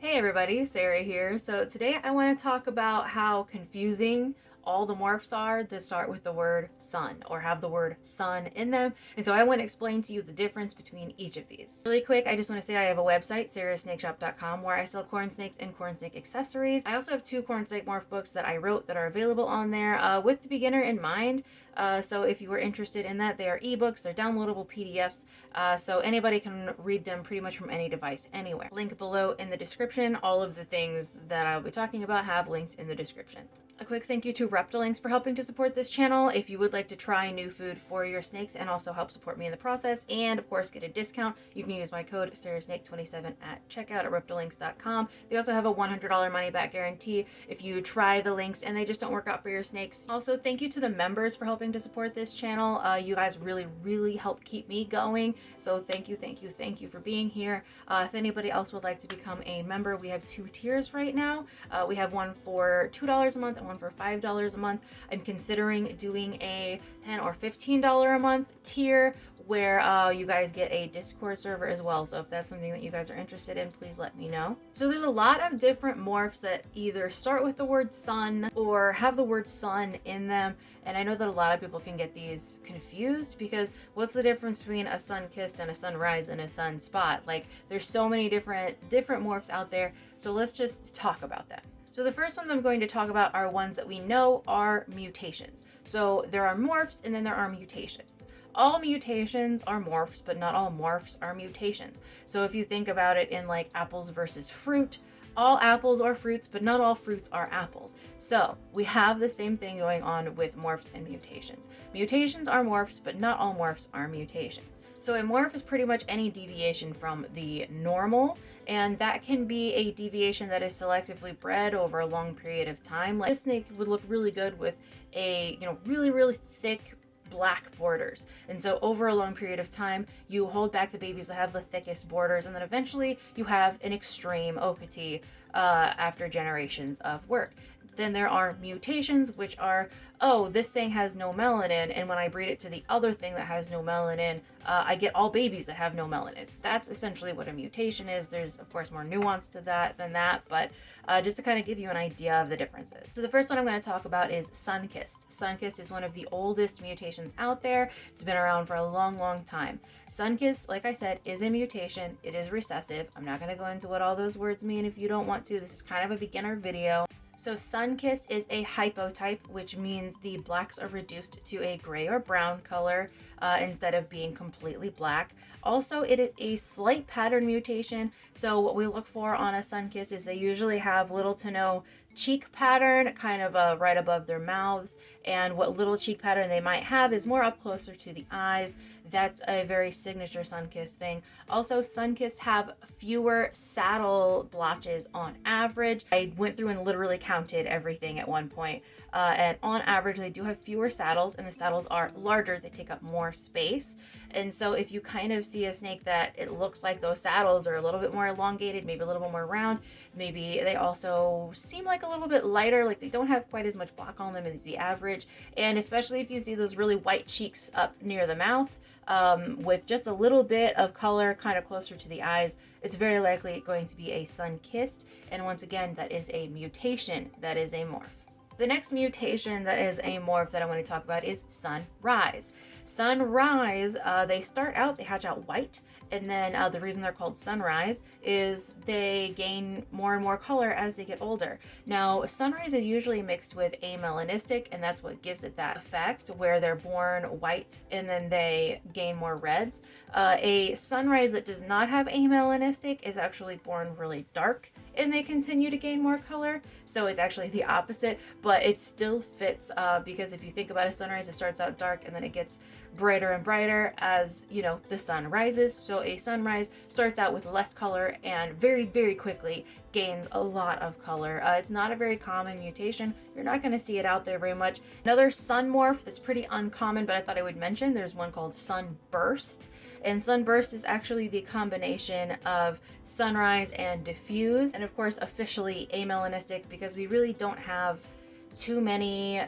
Hey everybody, Sarah here. So today I want to talk about how confusing all the morphs are that start with the word sun or have the word sun in them. And so I want to explain to you the difference between each of these. Really quick, I just want to say I have a website, sarahsnakeshop.com, where I sell corn snakes and corn snake accessories. I also have 2 corn snake morph books that I wrote that are available on there with the beginner in mind. So if you were interested in that, they are ebooks, they're downloadable PDFs, so anybody can read them pretty much from any device, anywhere. Link below in the description. All of the things that I'll be talking about have links in the description. A quick thank you to Reptilinks for helping to support this channel. If you would like to try new food for your snakes and also help support me in the process, and of course get a discount, you can use my code SarahSnake27 at checkout at Reptilinks.com. They also have a $100 money back guarantee if you try the links and they just don't work out for your snakes. Also, thank you to the members for helping to support this channel. You guys really help keep me going. So thank you for being here. If anybody else would like to become a member, we have 2 tiers right now. We have one for $2 a month and one for $5 a month. I'm considering doing a $10 or $15 a month tier where you guys get a Discord server as well. So if that's something that you guys are interested in, please let me know. So there's a lot of different morphs that either start with the word sun or have the word sun in them. And I know that a lot of people can get these confused because what's the difference between a SUNkissed and a sunrise and a SUNspot? Like there's so many different morphs out there. So let's just talk about that. So the first ones I'm going to talk about are ones that we know are mutations. So there are morphs and then there are mutations. All mutations are morphs, but not all morphs are mutations. So if you think about it in like apples versus fruit, all apples are fruits, but not all fruits are apples. So we have the same thing going on with morphs and mutations. Mutations are morphs, but not all morphs are mutations. So a morph is pretty much any deviation from the normal, and that can be a deviation that is selectively bred over a long period of time. Like this snake would look really good with a, really thick black borders, and so over a long period of time you hold back the babies that have the thickest borders, and then eventually you have an extreme okati after generations of work. Then there are mutations, which are, oh, this thing has no melanin, and when I breed it to the other thing that has no melanin, I get all babies that have no melanin. That's essentially what a mutation is. There's, of course, more nuance to that than that, but just to kind of give you an idea of the differences. So the first one I'm going to talk about is SUNkissed. SUNkissed is one of the oldest mutations out there. It's been around for a long time. SUNkissed, like I said, is a mutation. It is recessive. I'm not going to go into what all those words mean if you don't want to. This is kind of a beginner video. So SUNkissed is a hypotype, which means the blacks are reduced to a gray or brown color instead of being completely black. Also, it is a slight pattern mutation. So what we look for on a SUNkissed is they usually have little to no cheek pattern kind of right above their mouths, and what little cheek pattern they might have is more up closer to the eyes. That's a very signature SUNkissed thing. Also, SUNkissed have fewer saddle blotches on average. I went through and literally counted everything at one point, and on average they do have fewer saddles, and the saddles are larger. They take up more space, and so if you kind of see a snake that it looks like those saddles are a little bit more elongated, maybe a little bit more round, maybe they also seem like a little bit lighter, like they don't have quite as much black on them as the average, and especially if you see those really white cheeks up near the mouth with just a little bit of color kind of closer to the eyes, it's very likely going to be a SUNkissed, and once again, that is a mutation, that is a morph. The next mutation that is a morph that I want to talk about is sunrise. Sunrise, they start out, they hatch out white, and then the reason they're called sunrise is they gain more and more color as they get older. Now, sunrise is usually mixed with amelanistic, and that's what gives it that effect where they're born white and then they gain more reds. A sunrise that does not have amelanistic is actually born really dark and they continue to gain more color. So it's actually the opposite, but it still fits because if you think about a sunrise, it starts out dark and then it gets brighter and brighter as, the sun rises. So a sunrise starts out with less color and very quickly gains a lot of color. It's not a very common mutation. You're not going to see it out there very much. Another sun morph that's pretty uncommon, but I thought I would mention, there's one called Sunburst. And Sunburst is actually the combination of sunrise and diffuse, and of course officially amelanistic, because we really don't have too many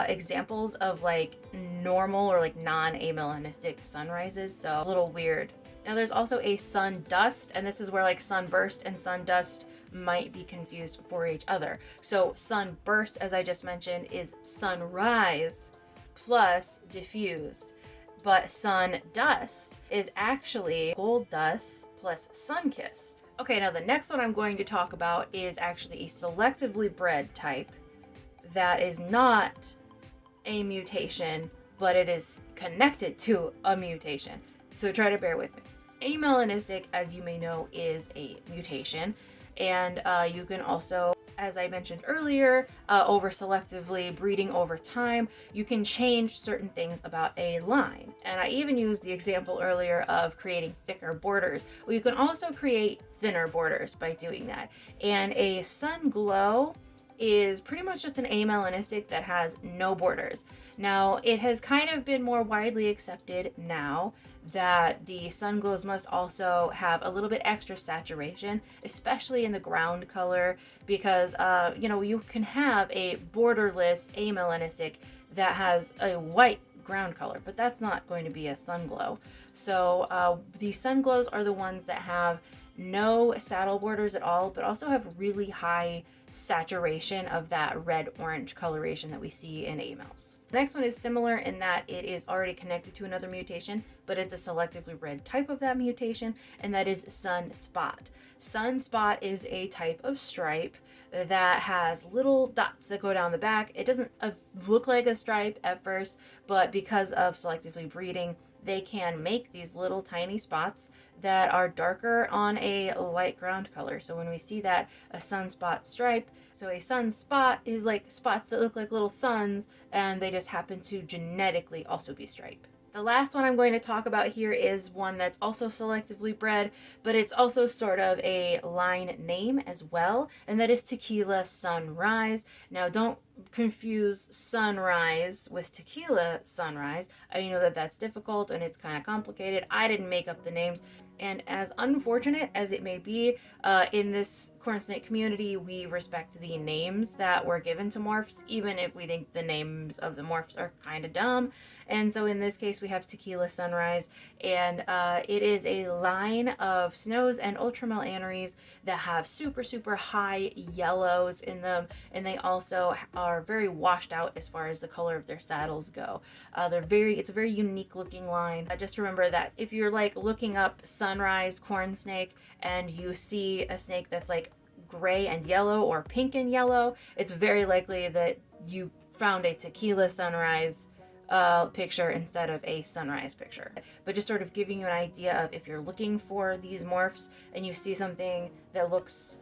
examples of like normal or like non-amelanistic sunrises, so a little weird. Now there's also a Sundust, and this is where like Sunburst and Sundust might be confused for each other. So sunburst, as I just mentioned, is sunrise plus diffused. But sundust is actually gold dust plus sunkissed. Okay, now the next one I'm going to talk about is actually a selectively bred type that is not a mutation, but it is connected to a mutation. So try to bear with me. Amelanistic, as you may know, is a mutation, and you can also, as I mentioned earlier, over selectively breeding over time, you can change certain things about a line. And I even used the example earlier of creating thicker borders. Well, you can also create thinner borders by doing that. And a Sunglow is pretty much just an amelanistic that has no borders. Now, it has kind of been more widely accepted now that the Sunglows must also have a little bit extra saturation, especially in the ground color, because you can have a borderless amelanistic that has a white ground color, but that's not going to be a Sunglow. So the Sunglows are the ones that have no saddle borders at all, but also have really high saturation of that red-orange coloration that we see in amels. The next one is similar in that it is already connected to another mutation, but it's a selectively bred type of that mutation, and that is Sunspot. Sunspot is a type of stripe that has little dots that go down the back. It doesn't look like a stripe at first, but because of selectively breeding, they can make these little tiny spots that are darker on a light ground color. So when we see that, a sunspot stripe, so a sunspot is like spots that look like little suns, and they just happen to genetically also be stripe. The last one I'm going to talk about here is one that's also selectively bred, but it's also sort of a line name as well, and that is Tequila Sunrise. Now, don't confuse sunrise with tequila sunrise. I know that that's difficult and it's kind of complicated. I didn't make up the names, and as unfortunate as it may be, in this corn snake community, we respect the names that were given to morphs, even if we think the names of the morphs are kind of dumb. And so in this case, we have Tequila Sunrise, and it is a line of snows and ultramel aneries that have super, super high yellows in them, and they also are very washed out as far as the color of their saddles go. It's a very unique looking line. Just remember that if you're like looking up sunrise corn snake and you see a snake that's like gray and yellow or pink and yellow, it's very likely that you found a Tequila Sunrise picture instead of a sunrise picture. But just sort of giving you an idea of if you're looking for these morphs and you see something that looks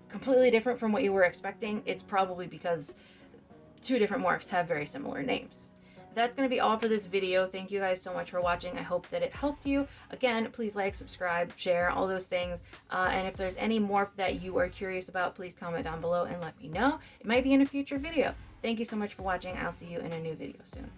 completely different from what you were expecting, it's probably because two different morphs have very similar names. That's going to be all for this video. Thank you guys so much for watching. I hope that it helped you. Again, please like, subscribe, share, all those things. And if there's any morph that you are curious about, please comment down below and let me know. It might be in a future video. Thank you so much for watching. I'll see you in a new video soon.